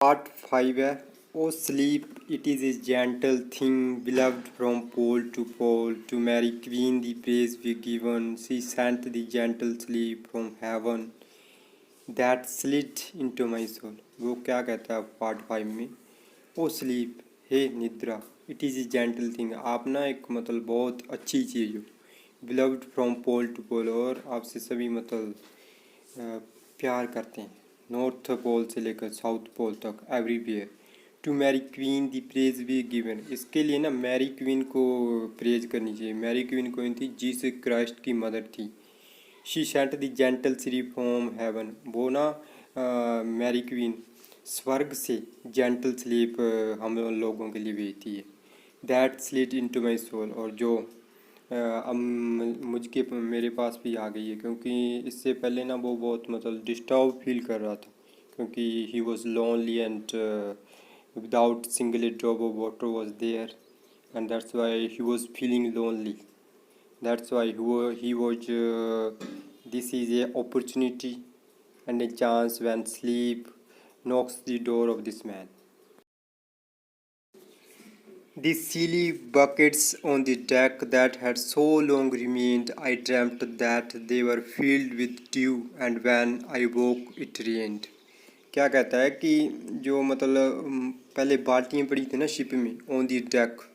Part 5 है। O sleep it is a gentle thing beloved from pole to Mary Queen the praise be given she sent the gentle sleep from heaven that slid into my soul। वो क्या कहता है part 5 में? ओ sleep हे निद्रा it is a gentle thing आप ना एक मतलब बहुत अच्छी चीज़ हो। beloved फ्रॉम पोल टू पोल और आपसे सभी मतलब प्यार करते हैं नॉर्थ पोल से लेकर साउथ पोल तक everywhere. To Mary queen the praise be given इसके लिए ना मैरी क्वीन को प्रेज करनी चाहिए। मैरी क्वीन कौन थी? जीसस क्राइस्ट की मदर थी। She sent the gentle Shri from heaven वो ना मैरी क्वीन स्वर्ग से जेंटल स्लीप हम लोगों के लिए भेजती है। That slid into my soul और जो अब मुझके मेरे पास भी आ गई है क्योंकि इससे पहले ना वो बहुत मतलब डिस्टर्ब फील कर रहा था क्योंकि he was lonely and without single drop of water was there and that's why he was feeling lonely. That's why he was this is a opportunity and a chance when sleep knocks the door of this man। The silly buckets on the deck that had so long remained, I dreamt that they were filled with dew, and when I woke it rained। क्या कहता है कि जो मतलब पहले बाल्टियाँ पड़ी थी ना शिप में ऑन दी डेक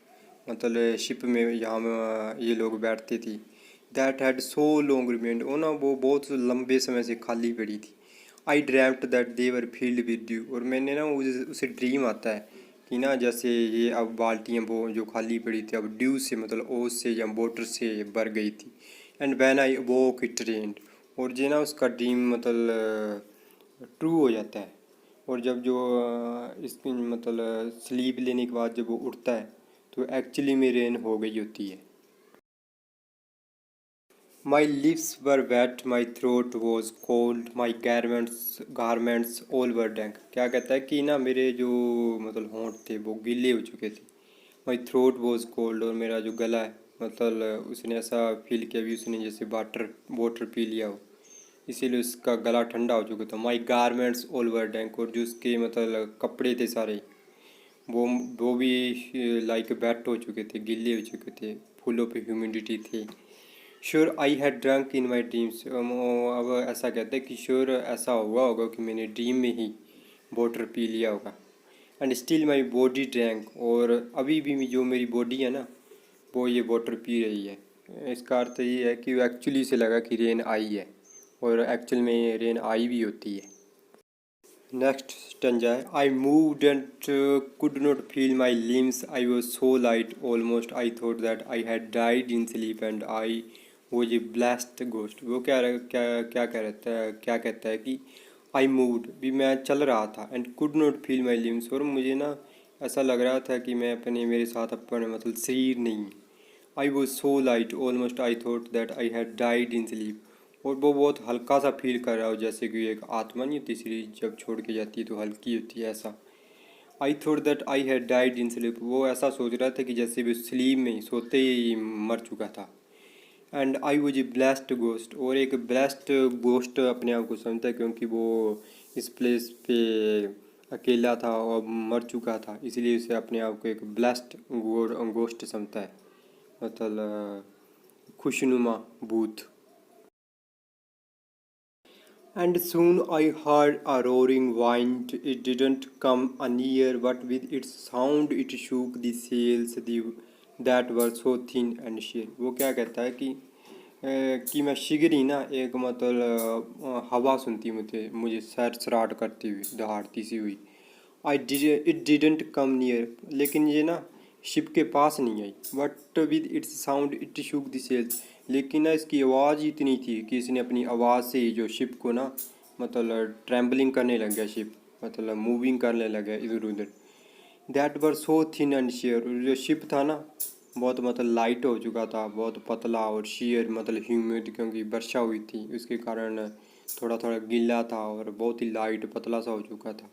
मतलब शिप में यहाँ ये लोग बैठते थे। That had so long remained वो ना वो बहुत लंबे समय से खाली पड़ी थी। I dreamt that they were filled with dew और मैंने ना उसे ड्रीम आता है कि ना जैसे ये अब बाल्टियाँ वो जो खाली पड़ी थी अब ड्यू से मतलब ओस से या वाटर से भर गई थी। And when I woke it रेन्ड और जो ना उसका ड्रीम मतलब ट्रू हो जाता है। और जब जो इसकी मतलब स्लीप लेने के बाद जब वो उठता है तो एक्चुअली में रेन हो गई होती है। My lips were wet, my throat was cold, my garments all were dank। क्या कहता है कि ना मेरे जो मतलब होंठ थे वो गीले हो चुके थे। My throat was cold और मेरा जो गला है मतलब उसने ऐसा फील किया भी उसने जैसे वाटर पी लिया हो इसीलिए उसका गला ठंडा हो चुका था। My garments all were dank और जो उसके मतलब कपड़े थे सारे वो भी लाइक वेट हो चुके थे गीले हो चुके थे फुल ऑफ ह्यूमिडिटी थी। Sure I had drunk in my dreams अब ऐसा कहते हैं कि श्योर ऐसा हुआ होगा कि मैंने ड्रीम में ही वाटर पी लिया होगा। And still my body drank और अभी भी जो मेरी बॉडी है ना वो ये वाटर पी रही है। इसका अर्थ ये है कि एक्चुअली से लगा कि रेन आई है और एक्चुअल में रेन आई भी होती है। नेक्स्ट स्टेंजा है। I moved and could not feel my limbs I was so light almost I thought that I had died in sleep and I वो ये ब्लास्ट गोस्ट वो क्या कहता है कि आई मूव्ड भी मैं चल रहा था and could not feel my limbs और मुझे ना ऐसा लग रहा था कि मैं अपने मेरे साथ अपने मतलब शरीर नहीं। I was so light almost I thought that I had died in sleep और वो बहुत हल्का सा फील कर रहा हो जैसे कि एक आत्मा नहीं होती शरीर जब छोड़ के जाती है तो हल्की होती है ऐसा। I thought that I had died in sleep वो ऐसा सोच रहा था कि जैसे भी स्लीप में सोते ही मर चुका था। And I was a blessed ghost और एक ब्लेस्ड गोस्ट अपने आप को समझता है क्योंकि वो इस प्लेस पे अकेला था और मर चुका था इसलिए उसे अपने आप को एक ब्लेस्ड गोस्ट समझता है मतलब खुशनुमा भूत। And soon I heard a roaring wind. It didn't come near, but with its sound it shook the sails that were so thin and sheer। वो क्या कहता है कि मैं शिगरी ना एक मतलब हवा सुनती मुझे सरसराट करती हुई दहाड़ती सी हुई। इट डिडेंट कम नियर लेकिन ये ना शिप के पास नहीं आई। But with its sound it shook the sails लेकिन ना इसकी आवाज़ ही इतनी थी कि इसने अपनी आवाज़ से ही जो शिप को ना मतलब ट्रैम्बलिंग करने लग गया शिप मतलब मूविंग करने लग गया इधर उधर। That were so thin and share जो शिप था ना बहुत मतलब लाइट हो चुका था बहुत पतला और शेयर मतलब ह्यूमिड क्योंकि वर्षा हुई थी उसके कारण थोड़ा थोड़ा गीला था और बहुत ही लाइट पतला सा हो चुका था।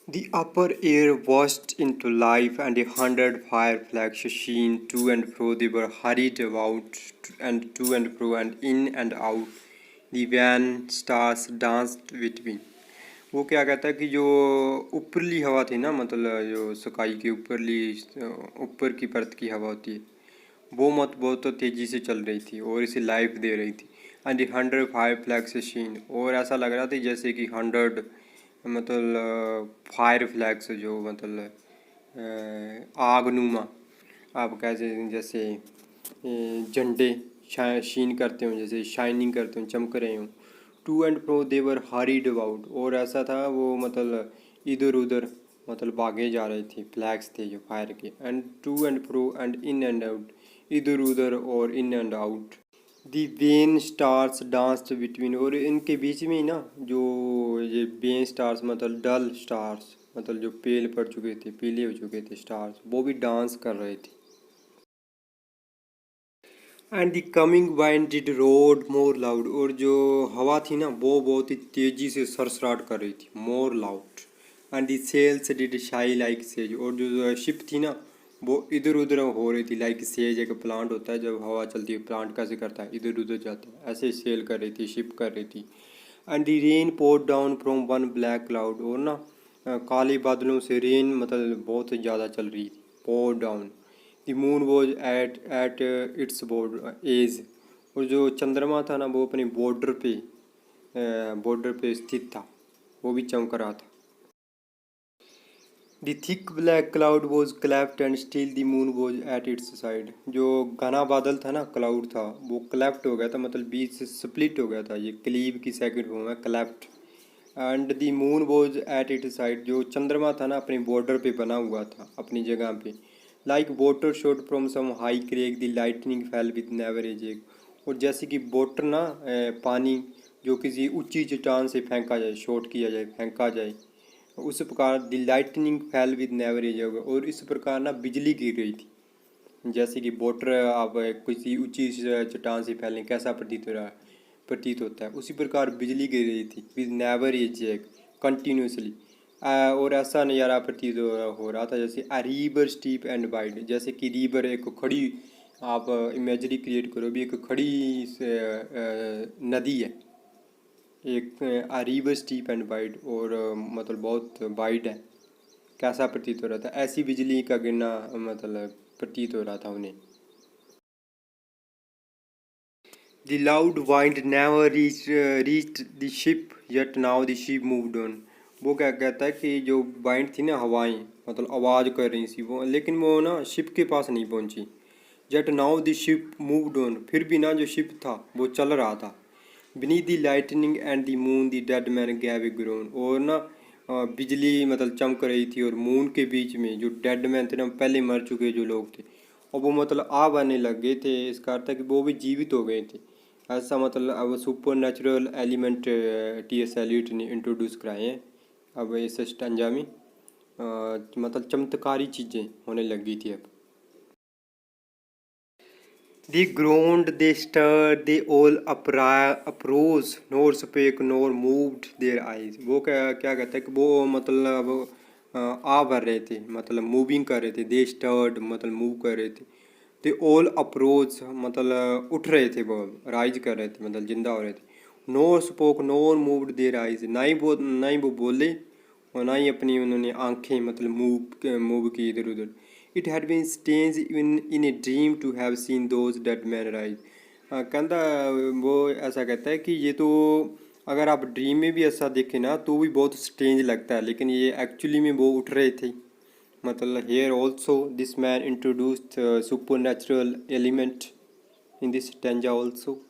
The upper air burst into life, and 100 fireflies sheen to and fro. They were hurried about and to and fro, and in and out. The wan stars danced between। वो क्या कहता है कि जो ऊपरली हवा थी ना, मतलब जो स्काई की ऊपरली ऊपर की परत की हवा होती है, वो मत बहुत तो तेज़ी से चल रही थी और इसे लाइफ दे रही थी। एंड 105 फ्लैग्स शीन, और ऐसा लग रहा था जैसे कि 100 मतलब फायर फ्लैग्स, जो मतलब आग नुमा, आप कैसे जैसे झंडे शीन करते हो, जैसे शाइनिंग करते हो, चमक रहे हो। To and fro they were hurried about, और ऐसा था वो मतलब इधर उधर मतलब भागे जा रही थी, फ्लैग्स थे जो फायर के। And to and fro and in and out, इधर उधर और in and out. The wan stars danced between, और इनके बीच में ही ना जो ये वेन स्टार्स मतलब डल स्टार्स, मतलब जो पेल पड़ चुके थे, पीले हो चुके थे स्टार्स, वो भी डांस कर रहे थे। And the coming wind did road more loud, और जो हवा थी ना वो बहुत ही तेजी से सरसराट कर रही थी, more loud. And the sails did sigh like सेज, और जो शिप थी ना वो इधर उधर हो रही थी, लाइक सेज एक प्लांट होता है, जब हवा चलती है प्लांट कैसे करता है, इधर उधर जाता है, ऐसे सेल कर रही थी, शिप कर रही थी। And the rain poured down from one black cloud, और ना काले बादलों से रेन मतलब बहुत ज़्यादा चल रही थी, pour down. The moon was at its border edge, और जो चंद्रमा था ना वो अपने बॉर्डर पे स्थित था, वो भी चमक रहा था। The thick black cloud was clapped and still the moon was at it's side, जो घना बादल था ना, क्लाउड था, वो क्लैप्ट हो गया था, मतलब बीच से स्प्लिट हो गया था, ये क्लीव की सेकंड फॉर्म है clapped. And the moon was at it side, जो चंद्रमा था ना अपने बॉर्डर पे बना हुआ था अपनी जगह पे। Like water shot from some high crag the lightning fell with never a jag, और जैसे कि वाटर ना पानी जो किसी ऊंची चट्टान से फेंका जाए, शॉट किया जाए, फेंका जाए, उस प्रकार the lightning fell with never a jag, और इस प्रकार ना बिजली गिर रही थी। जैसे कि वाटर आप किसी ऊंची चट्टान से फैलने कैसा प्रतीत होता है, उसी प्रकार बिजली गिर रही थी with never a jag continuously. और ऐसा नज़ारा प्रतीत हो रहा था जैसे a river steep and wide, जैसे कि रिवर एक खड़ी, आप इमेजरी क्रिएट करो भी, एक खड़ी नदी है, एक अ रिवर स्टीप एंड वाइड, और मतलब बहुत वाइड है, कैसा प्रतीत हो रहा था, ऐसी बिजली का गिरना मतलब प्रतीत हो रहा था उन्हें। The loud wind never reached the ship, yet now the ship moved on. वो क्या कहता है कि जो वाइंड थी ना, हवाएं मतलब आवाज़ कर रही थी वो, लेकिन वो ना शिप के पास नहीं पहुंची। Jet now the ship moved on, फिर भी ना जो शिप था वो चल रहा था। Beneath the lightning and the moon the dead man gave A grown, और ना बिजली मतलब चमक रही थी, और मून के बीच में जो डेड मैन थे ना, पहले मर चुके जो लोग थे, और वो मतलब आग आने लग गए थे, इसका अर्थ है कि वो भी जीवित हो गए थे। ऐसा मतलब अब super natural element T S Eliot ने इंट्रोड्यूस कराए हैं अब इस स्टंजा में, मतलब चमत्कारी चीज़ें होने लगी थी अब। They groaned, they stirred, they all uprose, nor spake nor moved their eyes. वो क्या क्या कहता है कि वो मतलब आ भर रहे थे, मतलब मूविंग कर रहे थे, दे स्टर्ड मतलब मूव कर रहे थे, दे ऑल अप्रोच मतलब उठ रहे थे, वो राइज कर रहे थे मतलब जिंदा हो रहे थे। Nor spoke nor moved their eyes, ना ही वो बोले और ना ही अपनी उन्होंने आंखें मतलब मूव की इधर उधर। It had been strange in a dream to have seen those dead men rise. कहता वो ऐसा कहता है कि ये तो अगर आप ड्रीम में भी ऐसा देखें ना तो भी बहुत स्ट्रेंज लगता है, लेकिन ये एक्चुअली में वो उठ रहे थे। मतलब here also this man introduced supernatural element in this stanza also.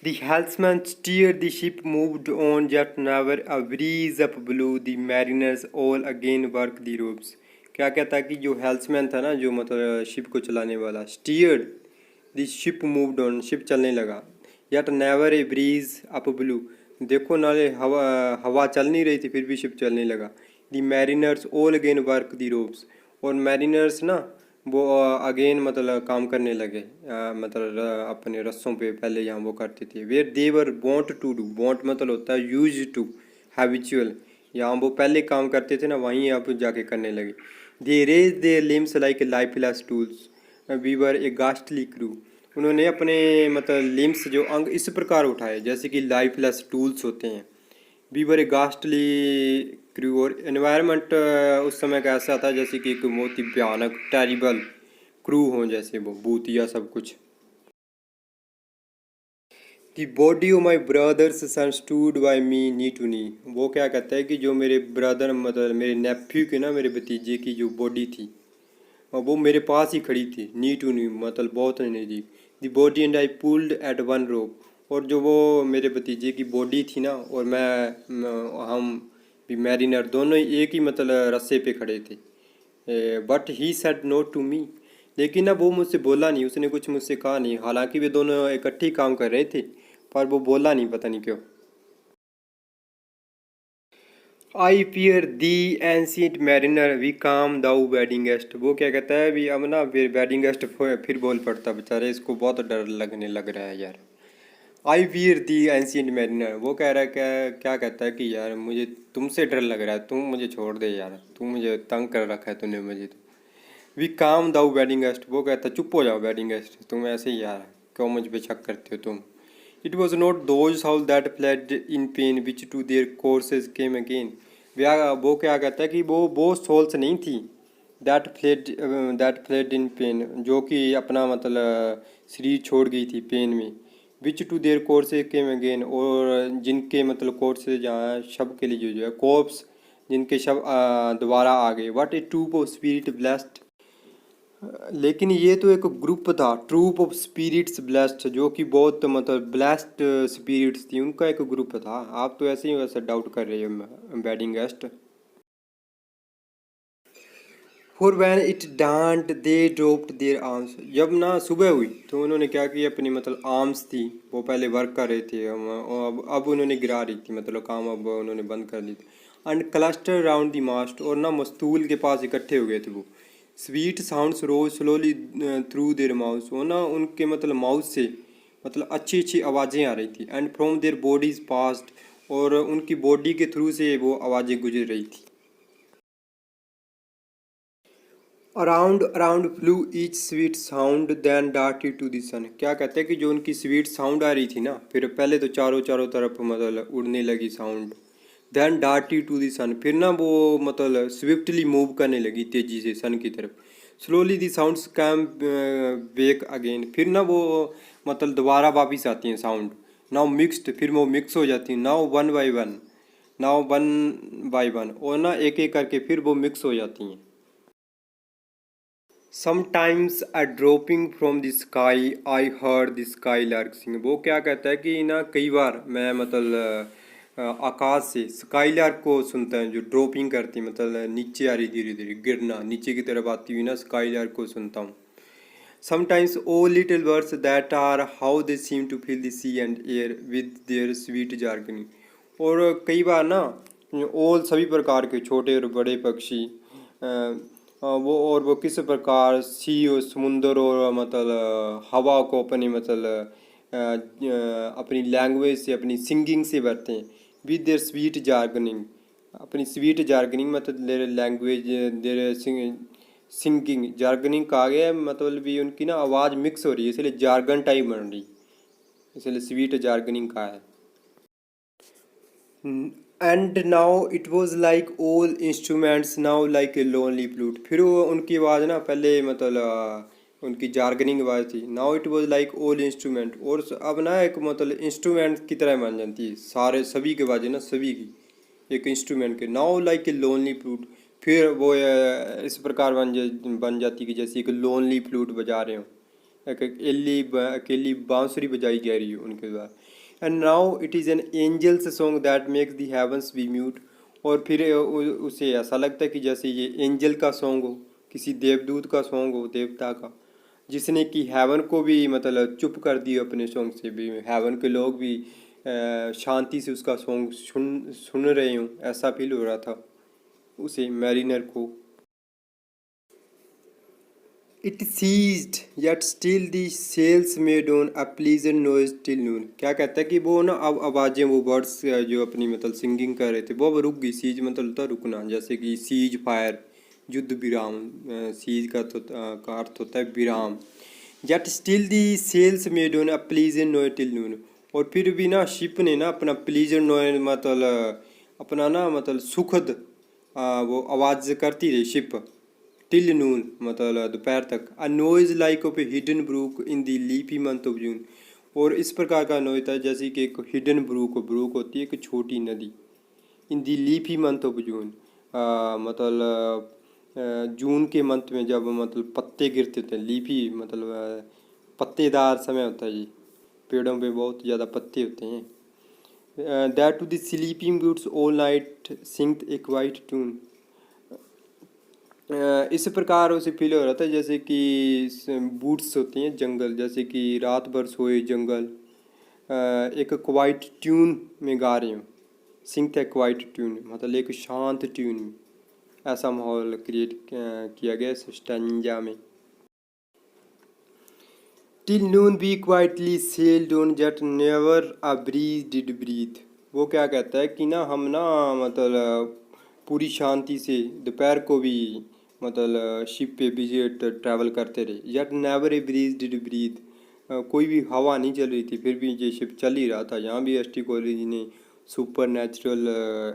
The helmsman steered the ship, moved on, yet never a breeze up blew. The mariners all again worked the ropes. क्या कहता है कि जो हेल्समैन था ना, जो मतलब ship को चलाने वाला, steered the ship moved on, ship चलने लगा, yet never a breeze up blew, देखो नाले हवा हवा चल नहीं रही थी फिर भी शिप चलने लगा। The mariners all again work the ropes, और मैरिनर्स ना वो अगेन मतलब काम करने लगे, मतलब अपने रस्सों पे पहले जहाँ वो करते थे। Where they were wont to do, wont मतलब होता है यूज टू, हैबिचुअल, यहाँ वो पहले काम करते थे ना वहीं आप जाके करने लगे। They raised their limbs like lifeless tools, we were a ghastly crew, उन्होंने अपने मतलब लिम्स जो अंग इस प्रकार उठाए जैसे कि लाइफलेस टूल्स होते हैं। We were a ghastly crew, और एनवायरनमेंट उस समय का ऐसा था जैसे कि एक बहुत ही भयानक टेरिबल क्रू हो, जैसे वो भूतिया सब कुछ। The body of my brother's son stood by me knee to knee. वो क्या कहता है कि जो मेरे ब्रदर मतलब मेरे नेफ्यू की ना, मेरे भतीजे की जो बॉडी थी और वो मेरे पास ही खड़ी थी, नी टू नी मतलब बहुत नज़दीक। The body and I pulled at one rope, और जो वो मेरे भतीजे की बॉडी थी ना और हम भी मैरिनर दोनों ही एक ही मतलब रस्से पे खड़े थे। But he said no to me, लेकिन अब वो मुझसे बोला नहीं, उसने कुछ मुझसे कहा नहीं, हालांकि वे दोनों इकट्ठे ही काम कर रहे थे, पर वो बोला नहीं, पता नहीं क्यों। I fear thee ancient mariner be calm thou wedding guest. वो क्या कहता है अभी, अब ना फिर वेडिंग गेस्ट फिर बोल पड़ता, बेचारे इसको बहुत डर लगने लग रहा है यार। आई फियर दी एंशियंट मैरिनर, वो कह रहा है क्या, क्या कहता है कि यार मुझे तुमसे डर लग रहा है, तुम मुझे छोड़ दे यार, तुम मुझे तंग कर रखा है तूने मुझे। We calm thou wedding guest, वो कहता है चुप हो जाओ वेडिंग गेस्ट, तुम ऐसे ही यार क्यों मुझ पे शक करते हो तुम। It was not those house that fled in pain which to their corses came again. वो क्या कहता है कि वो सोल्स नहीं थी दैट फ्लेड इन पेन, जो कि अपना मतलब शरीर छोड़ गई थी पेन में। Which to their corses came again, और जिनके मतलब कोर्सेज जहाँ शब के लिए जो है कोर्प्स, जिनके शब दोबारा आ गए। But a troop of spirit blessed, लेकिन ये तो एक ग्रुप था, ट्रूप ऑफ स्पिरिट्स ब्लेस्ड, जो कि बहुत मतलब ब्लेस्ड स्पिरिट्स थी, उनका एक ग्रुप था। आप तो ऐसे ही वैसे डाउट कर रहे हो wedding guest. For when it डांट दे ड्रॉप्ड देयर आर्म्स, जब ना सुबह हुई तो उन्होंने क्या किया, अपनी मतलब आर्म्स थी वो पहले वर्क कर रहे थे, अब उन्होंने गिरा रही थी, मतलब काम अब उन्होंने बंद कर दी थी। एंड क्लस्टर राउंड द मास्ट, और ना मस्तूल के पास इकट्ठे हो गए थे वो। Sweet sounds rose slowly through their mouth, वो ना उनके मतलब माउथ से मतलब अच्छी अच्छी आवाज़ें आ रही थी। And from their bodies past, और उनकी बॉडी के थ्रू से वो आवाज़ें गुजर रही थी। Around around flew each sweet sound then darted to the sun. क्या कहते हैं कि जो उनकी स्वीट साउंड आ रही थी ना, फिर पहले तो चारों चारों तरफ मतलब उड़ने लगी sound. Then darted to the सन, फिर ना वो मतलब स्विफ्टली मूव करने लगी तेजी से सन की तरफ। Slowly the sounds came back again, फिर ना वो मतलब दोबारा वापिस आती हैं साउंड। नाउ मिक्सड, फिर वो मिक्स हो जाती हैं। Now one by one, now one by one, और ना एक एक करके फिर वो मिक्स हो जाती हैं। Sometimes a dropping from the sky I heard the skylark sing. वो क्या कहता है कि ना कई बार मैं मतलब आकाश से स्काई लार्क को सुनता है, जो ड्रॉपिंग करती है मतलब नीचे आ रही धीरे धीरे गिरना, नीचे की तरफ आती हुई ना स्काई लार्क को सुनता हूँ। Sometimes all little birds that are how they seem to fill the sea and air with their sweet jargoning. और कई बार ना ओल सभी प्रकार के छोटे और बड़े पक्षी वो, और वो किस प्रकार सी और समुंदर और मतलब हवा को अपनी मतलब अपनी लैंग्वेज से, अपनी सिंगिंग से भरते हैं। विद देयर स्वीट जार्गनिंग, अपनी स्वीट जार्गनिंग मतलब देयर लैंग्वेज, देयर सिंगिंग, जार्गनिंग कहा गया है मतलब भी उनकी ना आवाज़ मिक्स हो रही है, इसलिए जार्गन टाइप बन रही, इसलिए स्वीट जार्गनिंग कहा है। And now it was like all instruments now like a lonely flute. फिर वो उनकी आवाज़ ना पहले मतलब उनकी जार्गनिंग आवाज़ थी। Now it was like all instrument, और अब ना एक मतलब इंस्ट्रूमेंट की तरह बन जाती है, सारे सभी की आवाज़ें ना सभी की एक इंस्ट्रूमेंट के। Now like a lonely flute, फिर वो इस प्रकार बन जाती कि जैसे एक लोनली फ्लूट बजा रहे हो, एक अकेली बांसुरी बजाई जा रही है उनके द्वारा। And now it is an angel's song that makes the heavens be mute, और फिर उसे ऐसा लगता है कि जैसे ये एंजल का सॉन्ग हो, किसी देवदूत का सॉन्ग हो, देवता का, जिसने कि हेवन को भी मतलब चुप कर दिया अपने सॉन्ग से, भी हेवन के लोग भी शांति से उसका सॉन्ग सुन रहे हों, ऐसा फील हो रहा था उसे मैरिनर को। It ceased yet still the sails made on a pleasant noise till noon। क्या कहता है कि वो ना अब आवाज़ें वो बर्ड्स जो अपनी मतलब सिंगिंग कर रहे थे वो अब रुक गई। सीज मतलब होता है रुकना, जैसे कि सीज फायर युद्ध विराम, सीज का तो का अर्थ होता है विराम। Yet still the sails made on a pleasant note till noon. और फिर भी ना शिप ने ना अपना प्लीजेंट नोट मतलब अपना ना मतलब सुखद वो आवाज़ करती रही शिप टिल नून मतलब दोपहर तक। A noise like of a hidden brook in the leafy month of June. और इस प्रकार का नॉइज था जैसे कि एक हिडन ब्रूक होती है एक छोटी नदी इन दी लीफी मंथ ऑफ जून। मतलब जून के मंथ में जब मतलब पत्ते गिरते थे लीफी मतलब पत्तेदार समय होता है जी, पेड़ों पे बहुत ज़्यादा पत्ते होते हैं। That to the sleeping woods all night sing a quiet tune. इस प्रकार उसे फील हो रहा था जैसे कि बूट्स होती हैं जंगल, जैसे कि रात भर सोए जंगल एक क्वाइट ट्यून में गा रहे हूँ। सिंग द क्वाइट ट्यून मतलब एक शांत ट्यून में, ऐसा माहौल क्रिएट किया गया इस स्टैंजा में। Till noon we quietly sailed on yet never a breeze did breathe. वो क्या कहता है कि ना हम ना मतलब पूरी शांति से दोपहर को भी मतलब शिप पे विजिट ट्रैवल करते रहे। Yet never a breeze did breathe, कोई भी हवा नहीं चल रही थी फिर भी ये शिप चल ही रहा था। यहाँ भी एस टी कॉलेज ने सुपर नेचुरल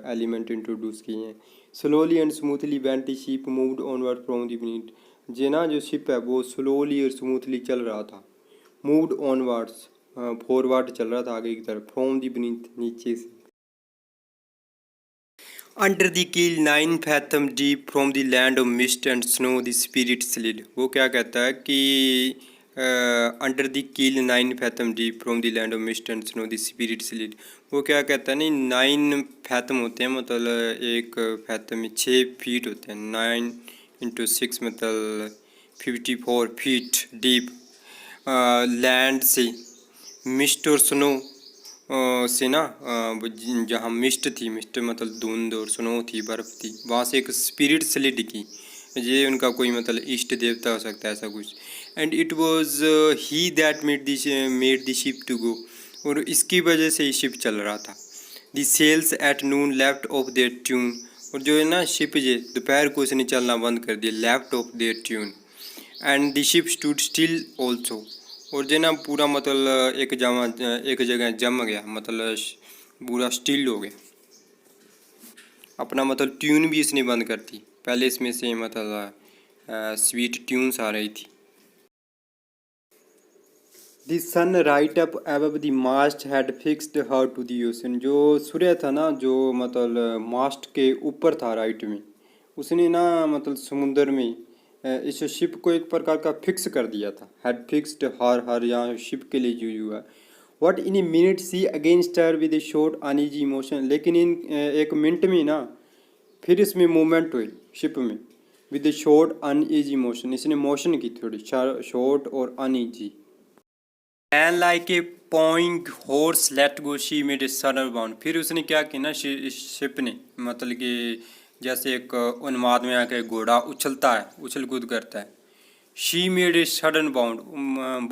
एलिमेंट इंट्रोड्यूस किए हैं। Slowly and smoothly went the ship moved onward from the beneath. जे ना जो शिप है वो स्लोली और स्मूथली चल रहा था। मूव्ड ऑनवर्ड्स फॉरवर्ड चल रहा था आगे की तरफ, फ्रॉम द बीनीथ नीचे से। अंडर द कील 9 fathom deep from the land of mist and snow the spirit slid. वो क्या कहता है कि अंडर द कील 9 fathom deep from the land of mist and snow the spirit slid. वो क्या कहता है नहीं 9 फैथम होते हैं मतलब एक फैथम में 6 फीट होते हैं। 9 इंटू 6 मतलब 54 फीट डीप लैंड से मिस्ट और स्नो से ना जहाँ मिस्ट थी, मिस्ट मतलब धुंध और स्नो थी बर्फ़ थी, वहाँ से एक स्पिरिट स्लिड की। ये उनका कोई मतलब इष्ट देवता हो सकता है ऐसा कुछ। And it was he that made the ship to go. और इसकी वजह से ही शिप चल रहा था। The sails at noon left off their tune. और जो है ना शिप ये दोपहर को इसने चलना बंद कर दिया, left off their tune. And the ship stood still also. और जो ना पूरा मतलब एक जगह जम गया मतलब पूरा स्टिल हो गया। अपना मतलब ट्यून भी इसने बंद कर दी। पहले इसमें से मतलब स्वीट ट्यून्स आ रही थी। The sun right up above the mast had fixed her to the ocean. जो सूर्य था ना जो मतलब मास्ट के ऊपर था राइट में, उसने ना मतलब समुंदर में इस शिप को एक प्रकार का फिक्स कर दिया था। हैड फिक्स्ड हर यहाँ शिप के लिए यूज हुआ। What in a minute she against her with a short uneasy motion. लेकिन इन एक मिनट में ना फिर इसमें मूवमेंट हुई शिप में with a short uneasy motion. इसने मोशन की थोड़ी शॉर्ट और uneasy. And like a pawing horse let go she made a sudden bound. फिर उसने क्या किया ना शिप ने मतलब कि जैसे एक उन्माद में आके घोड़ा उछलता है, उछल कूद करता है। She made a sudden bound,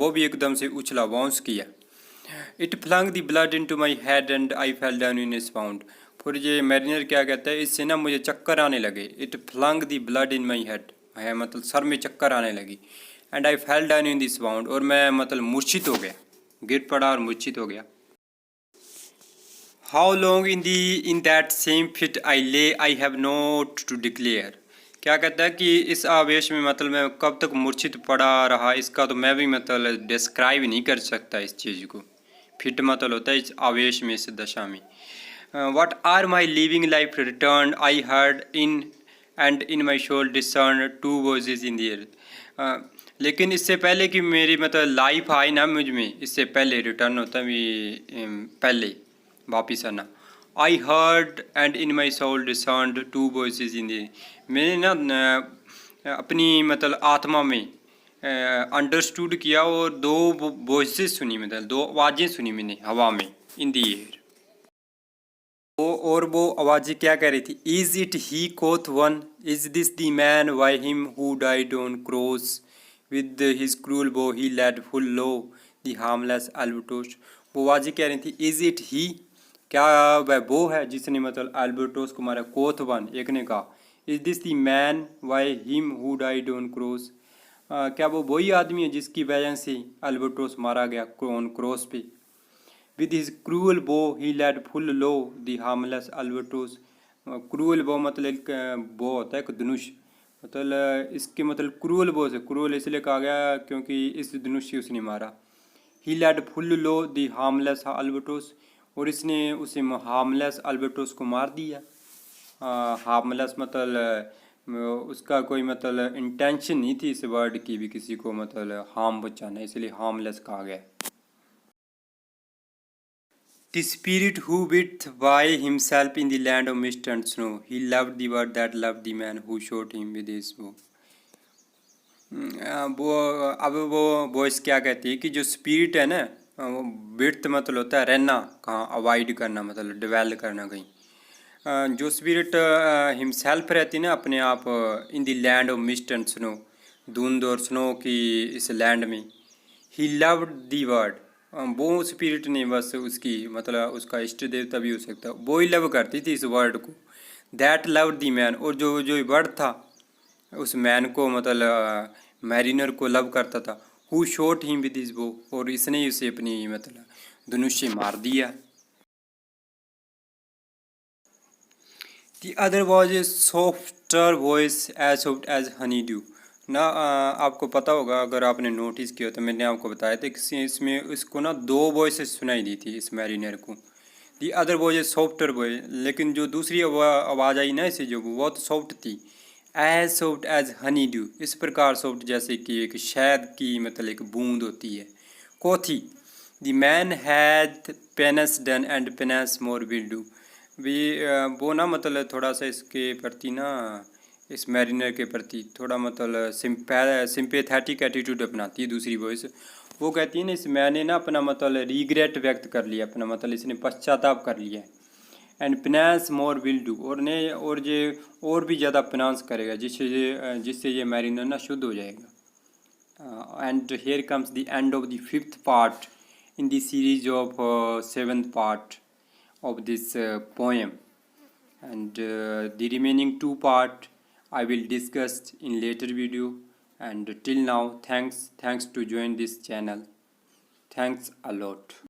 वो भी एकदम से उछला, बाउंस किया। It flung the blood into my head and I fell down in a bound. फिर ये मैरिनर क्या कहता है, इससे ना मुझे चक्कर आने लगे। It flung the blood in my head है मतलब सर में चक्कर आने लगी। And I fell down in this bound, और मैं मतलब मूर्छित हो गया, गिर पड़ा और मूर्छित हो गया। How long in that same fit I lay I have not to declare. क्या कहता है कि इस आवेश में मतलब मैं कब तक मूर्छित पड़ा रहा इसका तो मैं भी मतलब डिस्क्राइब नहीं कर सकता इस चीज़ को। फिट मतलब होता है इस आवेश में, इस दशा में। But ere my living life return I heard in and in my soul discern two voices in the air. लेकिन इससे पहले कि मेरी मतलब लाइफ आई ना मुझ में, इससे पहले रिटर्न होता है पहले वापिस आना। I heard and in my soul discern two voices in the. मैंने ना अपनी मतलब आत्मा में अंडरस्टूड किया और दो वॉइसेस सुनी, मतलब दो आवाज़ें सुनी मैंने हवा में, इन दी एयर। वो आवाज़ें क्या कह रही थी, is it he quoth one, is this the man by him who died on cross with his cruel bow he laid full low the harmless albatross. वो आवाज़ें कह रही थी इज़ इट ही, क्या वह वो है जिसने मतलब एल्बर्टोस को मारा। कोथ वन एक ने कहा, is this the man by him who died on cross, क्या वो वही आदमी है जिसकी वजह से अल्बाट्रोस मारा गया ऑन क्रॉस पे? With his cruel bow he laid full low the harmless albatross. Cruel bow मतलब एक बो होता है, एक धनुष, मतलब इसके मतलब क्रूअल बो से, क्रूअल इसलिए कहा गया क्योंकि इस धनुष से उसने मारा। He laid full low the harmless albatross, और इसने उसे हार्मलेस अल्बाट्रोस को मार दिया। हार्मलेस मतलब उसका कोई मतलब इंटेंशन नहीं थी इस वर्ड की भी किसी को मतलब हार्म पहुंचाना, इसलिए हार्मलेस कहा गया। The spirit who breathed by himself in the land of mist and snow, he loved the word that loved the man who shot him with his bow. वो अब वो वॉइस क्या कहती है कि जो स्पिरिट है ना, वो ब्रीथ मतलब होता है रहना, कहाँ अवॉइड करना, मतलब डिवेल करना कहीं। जो स्पिरिट हिमसेल्फ रहती ना अपने आप in the land of mist and snow, धुंध और स्नो की इस लैंड में, ही लव्ड दी वर्ड, वो स्पिरिट ने बस उसकी मतलब उसका इष्ट देवता भी हो सकता, वो ही लव करती थी इस वर्ड को। दैट लव दी मैन, और जो जो वर्ड था उस मैन को मतलब मैरिनर को लव करता था। Who shot him with his बो, और इसने ही उसे अपनी मतलब धनुष से मार दिया। The other was a softer voice as soft as honey dew ना। आपको पता होगा अगर आपने नोटिस किया तो मैंने आपको बताया था कि इसमें इसको ना दो वॉइसेस सुनाई दी थी इस मैरिनर को। The other was a softer voice, लेकिन जो दूसरी आवाज़ आई ना इसे जो वो तो सॉफ्ट थी। As soft as honey dew, इस प्रकार सॉफ्ट जैसे कि एक शहद की मतलब एक बूंद होती है। Quoth the man hath penance done and penance more will do, भी वो ना मतलब थोड़ा सा इसके प्रति ना, इस मैरिनर के प्रति थोड़ा मतलब सिंपैथेटिक एटीट्यूड अपनाती है दूसरी वॉइस। वो कहती है ना इस मैंने ना अपना मतलब रिग्रेट व्यक्त कर लिया, अपना मतलब इसने पश्चाताप कर लिया है। And finance more will do, और ने और ये और भी ज़्यादा फिनांस करेगा जिससे ये मैरिनर ना शुद्ध हो जाएगा। And here comes the end of the 5th part in the series of 7th part of this poem, and the remaining 2 part I will discuss in later video. And till now, thanks to join this channel. Thanks a lot.